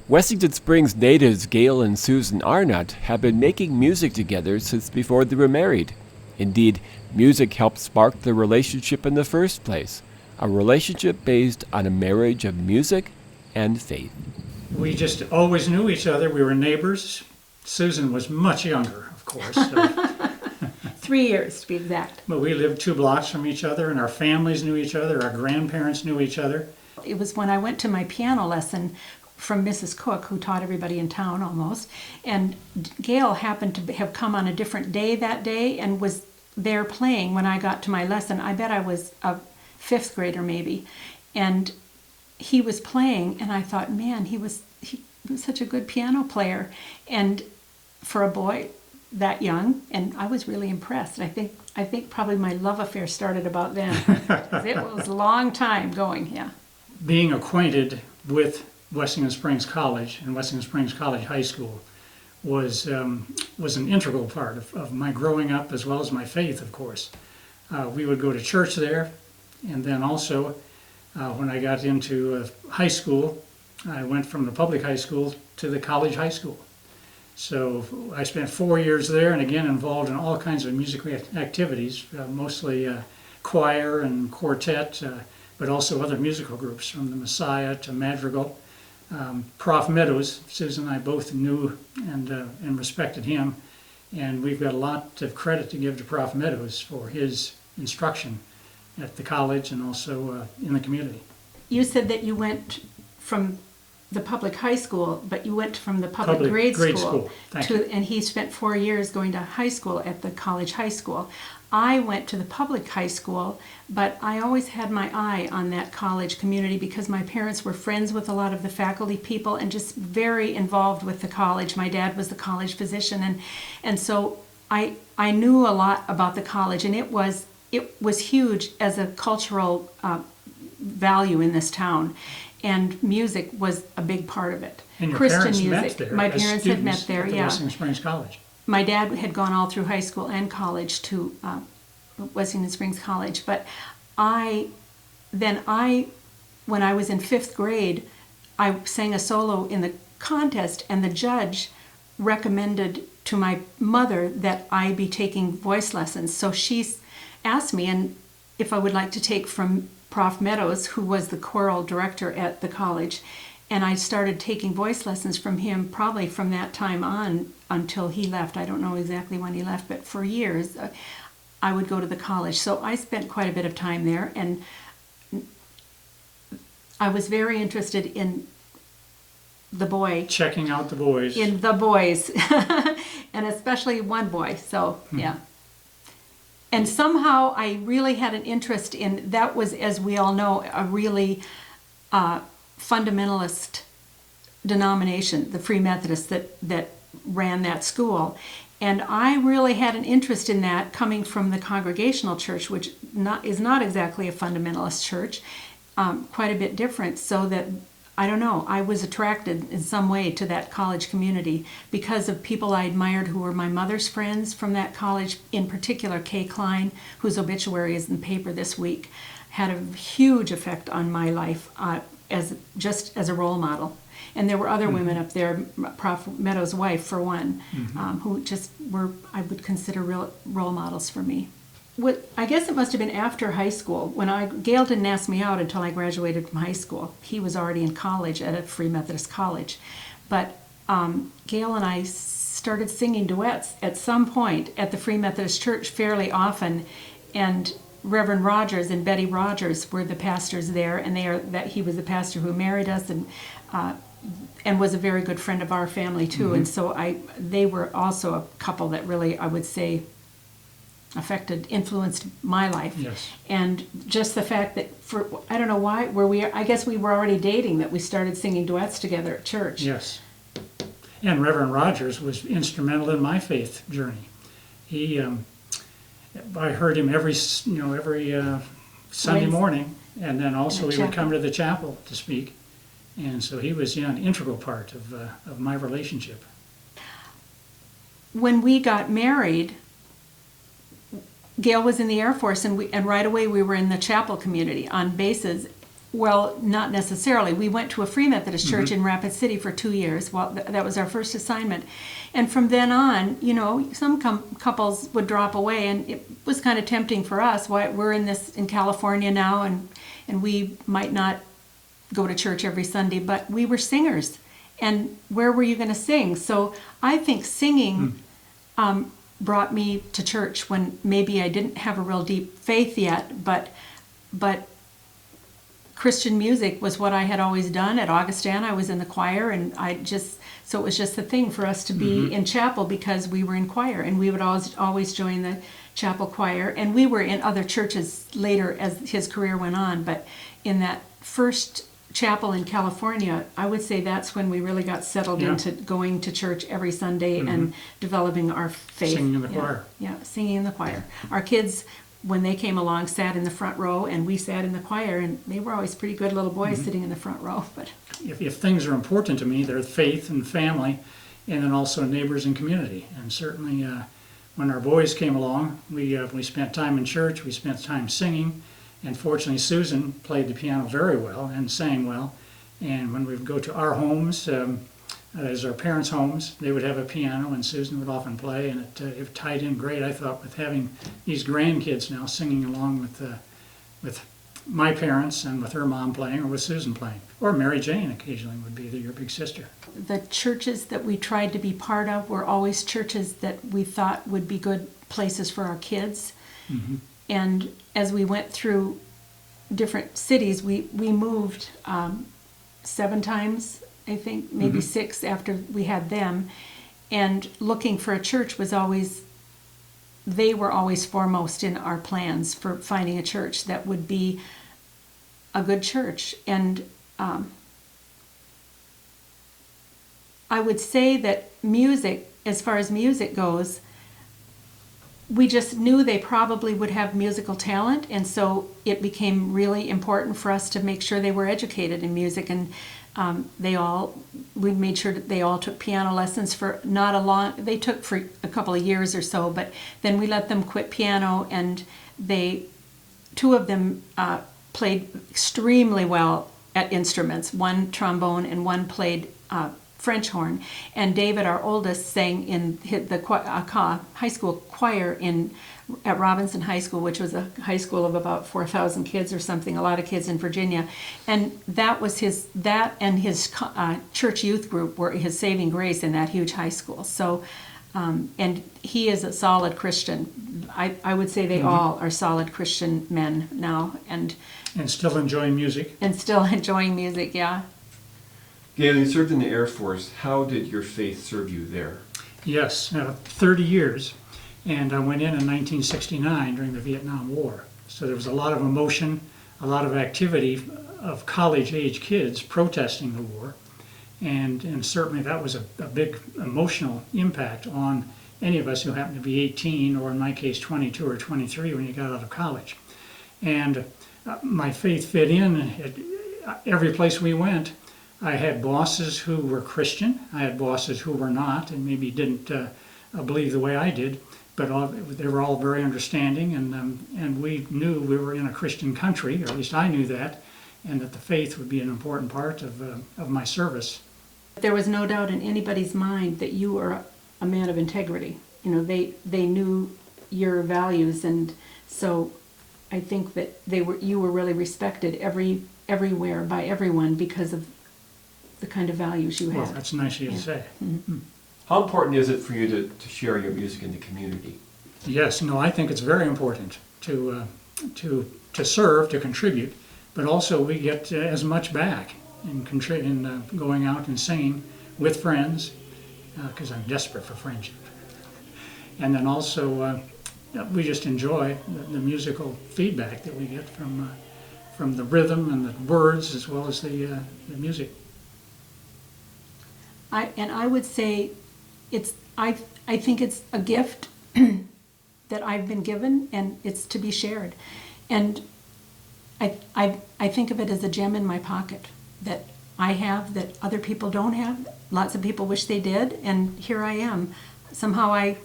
Wessington Springs natives Gail and Susan Arnott have been making music together since before they were married. Indeed, music helped spark their relationship in the first place, a relationship based on a marriage of music and faith. We just always knew each other. We were neighbors. Susan was much younger, of course. So. 3 years, to be exact. But we lived 2 blocks from each other, and our families knew each other. Our grandparents knew each other. It was when I went to my piano lesson from Mrs. Cook, who taught everybody in town almost, and Gail happened to have come on a different day that day and was there playing when I got to my lesson. I bet I was a 5th grader maybe, and he was playing, and I thought, man, he was such a good piano player, and for a boy that young, and I was really impressed. I think probably my love affair started about then. It was a long time going, yeah. Being acquainted with Wessington Springs College and Wessington Springs College High School was an integral part of my growing up, as well as my faith, of course. We would go to church there, and then also when I got into high school, I went from the public high school to the college high school. So I spent 4 years there, and again involved in all kinds of musical activities, mostly choir and quartet, but also other musical groups, from the Messiah to Madrigal. Prof. Meadows, Susan and I both knew and respected him, and we've got a lot of credit to give to Prof. Meadows for his instruction at the college and also in the community. You said that you went from the public high school, but you went from the public grade school and he spent 4 years going to high school at the college high school. I went to the public high school, but I always had my eye on that college community because my parents were friends with a lot of the faculty people and just very involved with the college. My dad was the college physician, and so I knew a lot about the college, and it was huge as a cultural value in this town. And music was a big part of it. And your Christian parents music. met there. My parents had met there, at the yeah. Wessington Springs College. My dad had gone all through high school and college to Wessington Springs College. But when I was in 5th grade, I sang a solo in the contest, and the judge recommended to my mother that I be taking voice lessons. So she asked me if I would like to take from Prof. Meadows, who was the choral director at the college, and I started taking voice lessons from him probably from that time on until he left. I don't know exactly when he left, but for years I would go to the college. So I spent quite a bit of time there, and I was very interested in the boy. Checking out the boys. In the boys, and especially one boy, so yeah. And somehow I really had an interest in, that was, as we all know, a really fundamentalist denomination, the Free Methodists that ran that school. And I really had an interest in that coming from the Congregational Church, which is not exactly a fundamentalist church, quite a bit different, so that I don't know, I was attracted in some way to that college community because of people I admired who were my mother's friends from that college, in particular Kay Klein, whose obituary is in the paper this week, had a huge effect on my life as a role model. And there were other women up there, Prof. Meadows' wife for one, who just were, I would consider, real role models for me. I guess it must have been after high school. Gail didn't ask me out until I graduated from high school. He was already in college at a Free Methodist college. But Gail and I started singing duets at some point at the Free Methodist Church fairly often, and Reverend Rogers and Betty Rogers were the pastors there, and he was the pastor who married us and was a very good friend of our family too. And so they were also a couple that really, I would say, influenced my life. Yes. And just the fact that I don't know why, I guess we were already dating, that we started singing duets together at church. Yes. And Reverend Rogers was instrumental in my faith journey. I heard him every Sunday morning, and then also he would come to the chapel to speak. And so he was an integral part of my relationship. When we got married, Gail was in the Air Force, and right away we were in the chapel community on bases Well, not necessarily. We went to a Free Methodist church in Rapid City for 2 years. Well, that was our first assignment. And from then on, you know, some couples would drop away, and it was kind of tempting for us. Why we're in California now, and we might not go to church every Sunday, but we were singers. And where were you going to sing? So I think singing brought me to church when maybe I didn't have a real deep faith yet, but Christian music was what I had always done. At Augustana, I was in the choir, and so it was just a thing for us to be in chapel because we were in choir, and we would always join the chapel choir. And we were in other churches later as his career went on, but in that first chapel in California, I would say that's when we really got settled into going to church every Sunday and developing our faith. Singing in the choir. Yeah, singing in the choir. Our kids, when they came along, sat in the front row, and we sat in the choir, and they were always pretty good little boys sitting in the front row. But if things are important to me, they're faith and family, and then also neighbors and community. And certainly when our boys came along, we spent time in church, we spent time singing, and fortunately Susan played the piano very well and sang well. And when we would go to our homes, as our parents' homes, they would have a piano, and Susan would often play, and it tied in great, I thought, with having these grandkids now singing along with my parents and with her mom playing, or with Susan playing. Or Mary Jane occasionally would be your big sister. the churches that we tried to be part of were always churches that we thought would be good places for our kids. Mm-hmm. And as we went through different cities, we moved 7 times, I think, maybe 6 after we had them. And looking for a church was always, they were always foremost in our plans for finding a church that would be a good church. And I would say that music, as far as music goes, we just knew they probably would have musical talent, and so it became really important for us to make sure they were educated in music. And we made sure that they all took piano lessons for not a long, they took for a couple of years or so, but then we let them quit piano, and 2 of them played extremely well at instruments, one trombone and one played French horn. And David, our oldest, sang in the high school choir at Robinson High School, which was a high school of about 4,000 kids or something, a lot of kids in Virginia. And that was his church youth group were his saving grace in that huge high school. So, and he is a solid Christian. I would say they all are solid Christian men now, and still enjoying music. And still enjoying music, yeah. Gail, you served in the Air Force. How did your faith serve you there? Yes, 30 years. And I went in 1969 during the Vietnam War. So there was a lot of emotion, a lot of activity of college-age kids protesting the war. And certainly that was a big emotional impact on any of us who happened to be 18, or in my case 22 or 23 when you got out of college. And my faith fit in at every place we went. I had bosses who were Christian. I had bosses who were not, and maybe didn't believe the way I did. But they were all very understanding, and we knew we were in a Christian country, or at least I knew that, and that the faith would be an important part of my service. There was no doubt in anybody's mind that you were a man of integrity. You know, they knew your values, and so I think that you were really respected everywhere by everyone because of the kind of values you had. Well, that's nice of you to say. Mm-hmm. How important is it for you to share your music in the community? Yes, no, I think it's very important to serve, to contribute, but also we get as much back in going out and singing with friends, because I'm desperate for friendship. And then also we just enjoy the musical feedback that we get from the rhythm and the words, as well as the music. I would say I think it's a gift that I've been given, and it's to be shared. And I think of it as a gem in my pocket that I have that other people don't have. Lots of people wish they did, and here I am. Somehow I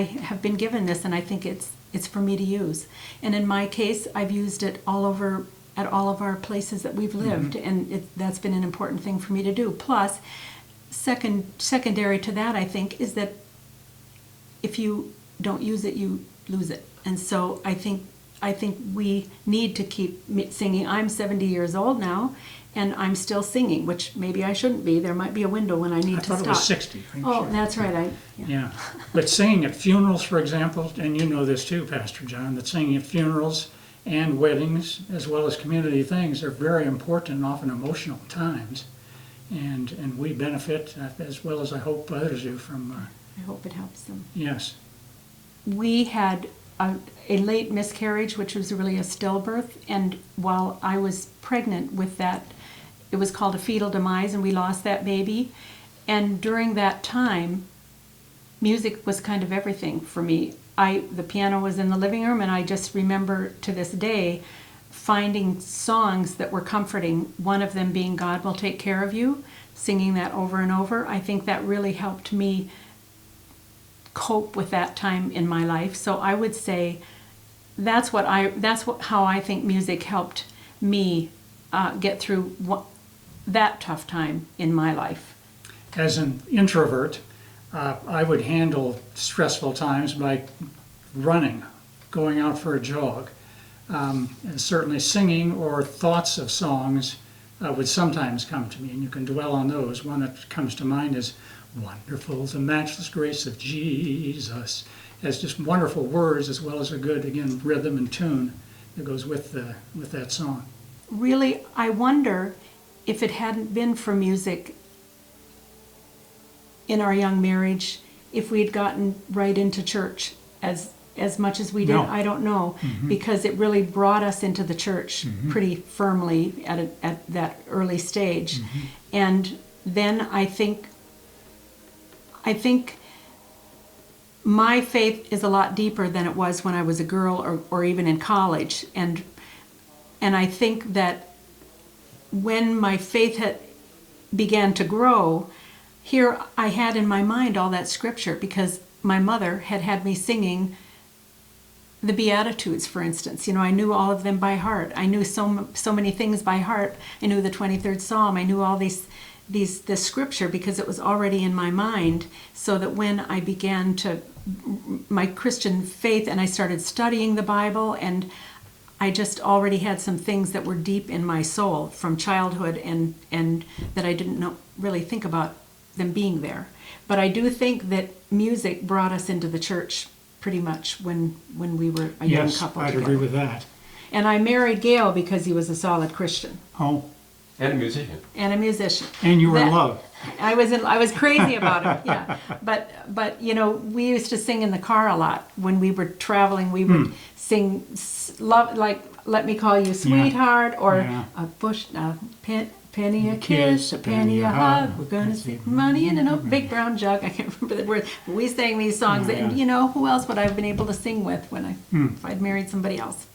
have been given this, and I think it's for me to use. And in my case, I've used it all over at all of our places that we've lived, and that's been an important thing for me to do. Plus, secondary to that, I think, is that if you don't use it, you lose it. And so I think we need to keep singing. I'm 70 years old now, and I'm still singing, which maybe I shouldn't be. There might be a window when I need to stop. I thought it was 60. Oh, that's right. Yeah. But singing at funerals, for example, and you know this too, Pastor John, that singing at funerals and weddings, as well as community things, are very important and often emotional times. And we benefit, as well as I hope others do, from... I hope it helps them. Yes. We had a late miscarriage, which was really a stillbirth, and while I was pregnant with that, it was called a fetal demise, and we lost that baby. And during that time, music was kind of everything for me. The piano was in the living room, and I just remember to this day finding songs that were comforting, one of them being God Will Take Care of You, singing that over and over. I think that really helped me cope with that time in my life. So I would say how I think music helped me get through that tough time in my life. As an introvert, I would handle stressful times by running, going out for a jog, and certainly singing or thoughts of songs would sometimes come to me, and you can dwell on those. One that comes to mind is "Wonderful the matchless grace of Jesus." It has just wonderful words as well as a good, again, rhythm and tune that goes with that song. Really, I wonder if it hadn't been for music in our young marriage, if we'd gotten right into church as much as we did. No. I don't know, because it really brought us into the church pretty firmly at that early stage. And then I think my faith is a lot deeper than it was when I was a girl or even in college. And I think that when my faith began to grow, here I had in my mind all that scripture, because my mother had me singing the Beatitudes, for instance. I knew all of them by heart. I knew so many things by heart. I knew the 23rd Psalm. I knew all this scripture because it was already in my mind, so that when I began my Christian faith and I started studying the Bible, and I just already had some things that were deep in my soul from childhood, and that I didn't really think about them being there. But I do think that music brought us into the church pretty much when we were a young couple Yes, I'd together. agree with that. And I married Gail because he was a solid Christian. Oh, And a musician. And a musician. and you were in love. I was crazy about it, yeah. But we used to sing in the car a lot when we were traveling. We would sing love, like "Let Me Call You Sweetheart," or Yeah. penny a kiss, a penny a hug. We're gonna stick money in a big brown jug. I can't remember the words. But we sang these songs, and who else would I have been able to sing with if I'd married somebody else?